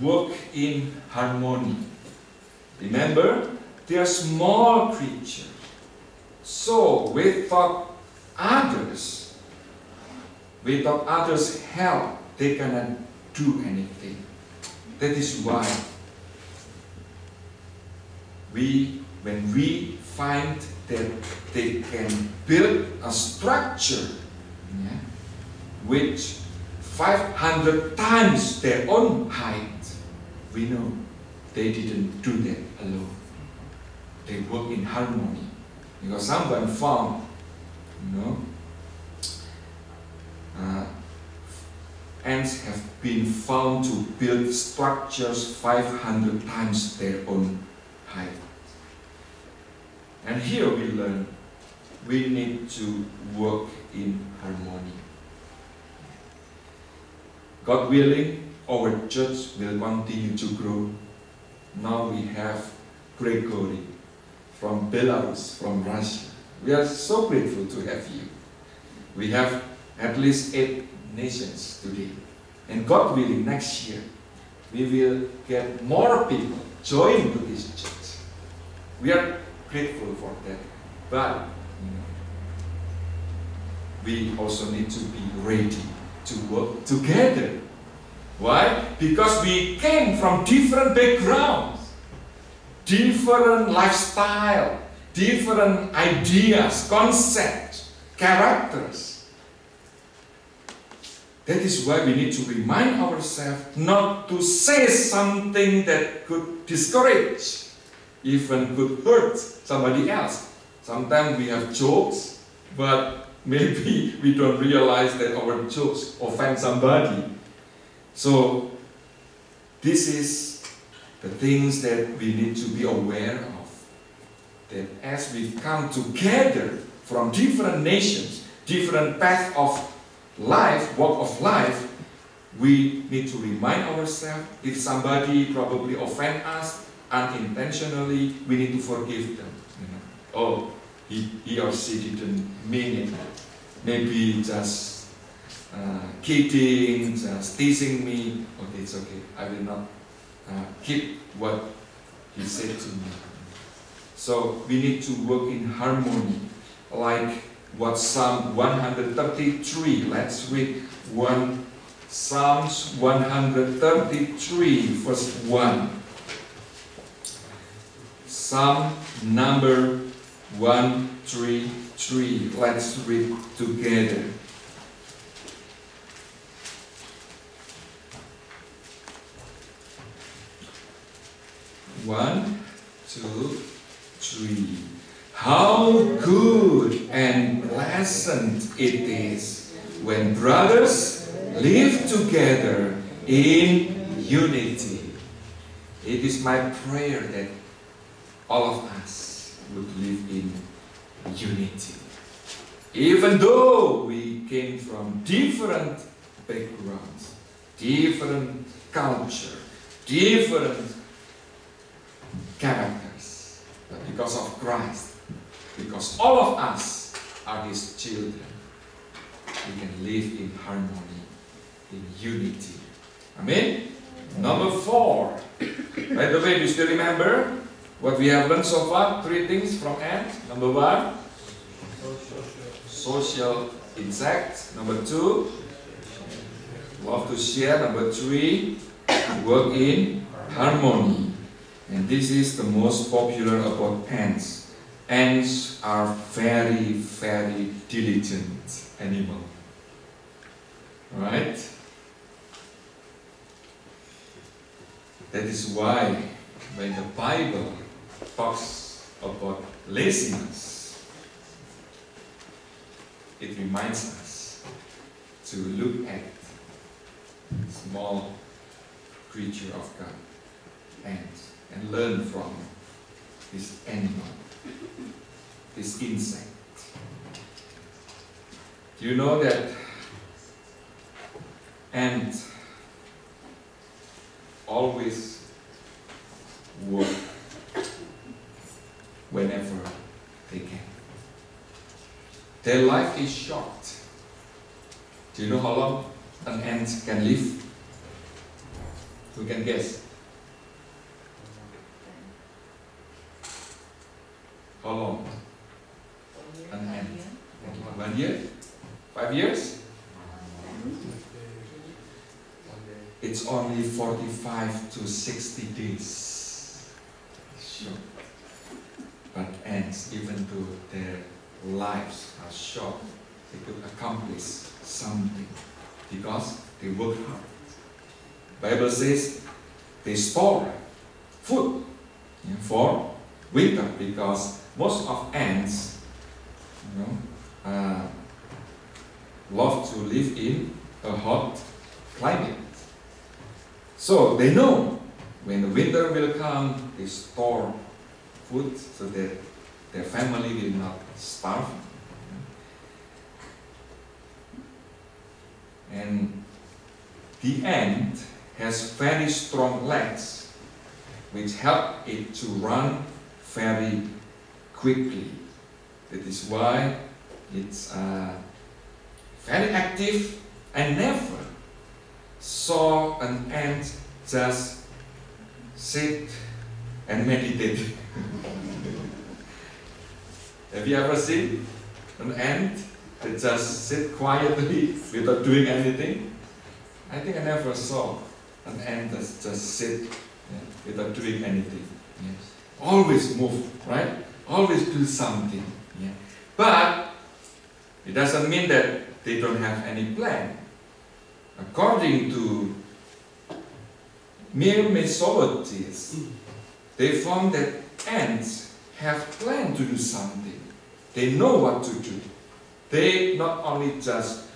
work in harmony. Remember, they are small creatures. So, without others' help, they cannot do anything. That is why when we find that they can build a structure, yeah, which 500 times their own height, we know they didn't do that alone. They work in harmony. Because someone found, ants have been found to build structures 500 times their own height. And here we learn we need to work in harmony. God willing, our church will continue to grow. Now we have Gregory from Belarus, from Russia. We are so grateful to have you. We have at least 8 nations today. And God willing, next year, we will get more people join to this church. We are grateful for that. But we also need to be ready to work together. Why? Because we came from different backgrounds, different lifestyle, different ideas, concepts, characters. That is why we need to remind ourselves not to say something that could discourage, even could hurt somebody else. Sometimes we have jokes, but maybe we don't realize that our jokes offend somebody. So, this is the things that we need to be aware of. That as we come together from different nations, different paths of life, walk of life, we need to remind ourselves, if somebody probably offend us unintentionally, we need to forgive them. Oh, he or she didn't mean it. Maybe just kidding, just teasing me. Okay, it's okay. I will not keep what he said to me. So we need to work in harmony, like what Psalm 133. Let's read Psalms 133, verse 1. Psalm number 133. Let's read together. One, two, three. How good and pleasant it is when brothers live together in unity. It is my prayer that all of us would live in unity. Even though we came from different backgrounds, different culture, different characters, but because of Christ, because all of us are His children, we can live in harmony, in unity. Amen? Number 4. By the way, do you still remember what we have learned so far? 3 things from ant. Number 1, social insect. Number 2, love to share. Number 3, work in harmony. And this is the most popular about ants. Ants are very, very diligent animal. Right? That is why when the Bible talks about laziness, it reminds us to look at small creature of God, ants, and learn from this animal, this insect. Do you know that ants always work whenever they can? Their life is short. Do you know how long an ant can live? Who can guess? How long? An ant. 1 year? 5 years? It's only 45 to 60 days. Short. But ants, even though their lives are short, they could accomplish something because they work hard. Bible says they store food for winter because most of ants, love to live in a hot climate. So they know when the winter will come, they store food so that their family will not starve. And the ant has very strong legs which help it to run very quickly. That is why it's very active. I never saw an ant just sit and meditate. Have you ever seen an ant that just sit quietly without doing anything? I think I never saw an ant that just sit without doing anything. Yes. Always move, right? Always do something. Yeah. But it doesn't mean that they don't have any plan. According to mere mythologies, they found that ants have planned to do something. They know what to do. They not only just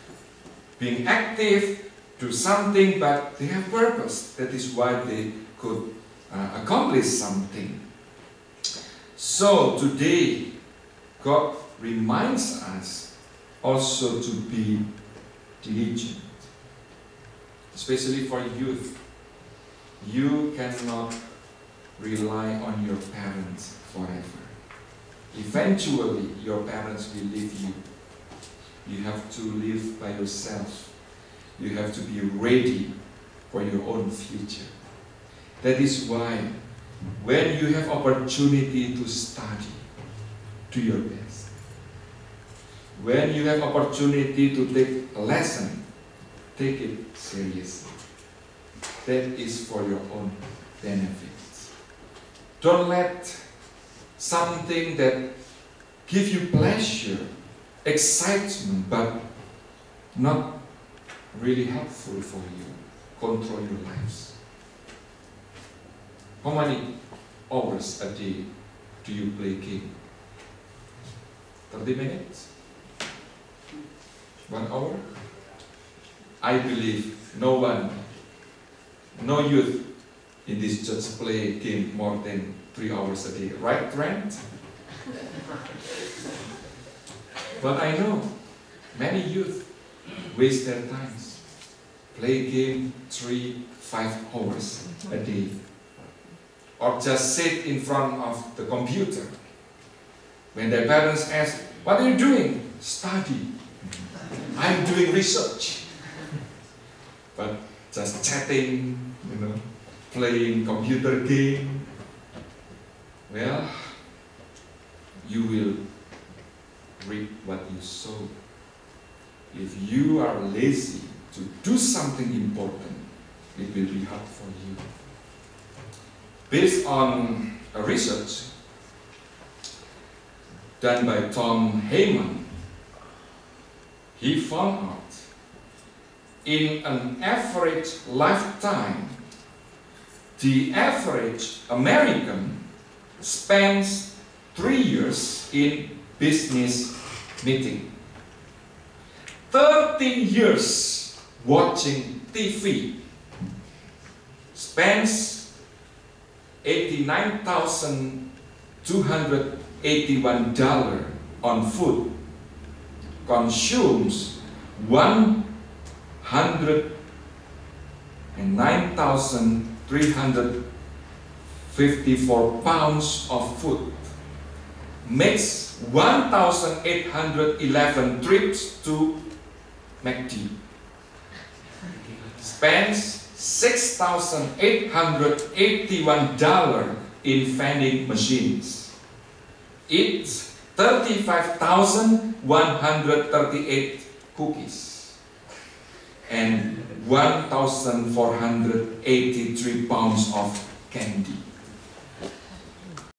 being active, do something, but they have purpose. That is why they could accomplish something. So today, God reminds us also to be diligent, especially for youth. You cannot rely on your parents forever. Eventually, your parents will leave you. You have to live by yourself. You have to be ready for your own future. That is why, when you have opportunity to study, do your best. When you have opportunity to take a lesson, take it seriously. That is for your own benefit. Don't let something that gives you pleasure, excitement, but not really helpful for you, control your lives. How many hours a day do you play game? 30 minutes? 1 hour? I believe no youth in this church play game more than 3 hours a day. Right, Trent? But I know many youth waste their times. Play game 3-5 hours a day. Or just sit in front of the computer. When their parents ask, "What are you doing?" "Study." "I'm doing research." But just chatting, playing computer game. Well, you will reap what you sow. If you are lazy to do something important, it will be hard for you. Based on a research done by Tom Heyman, he found out in an average lifetime, the average American spends 3 years in business meeting, 13 years watching TV, spends $89,281 on food, consumes 109,354 pounds of food, makes 1,811 trips to McD, spends $6,881 in vending machines. It's 35,138 cookies and 1,483 pounds of candy.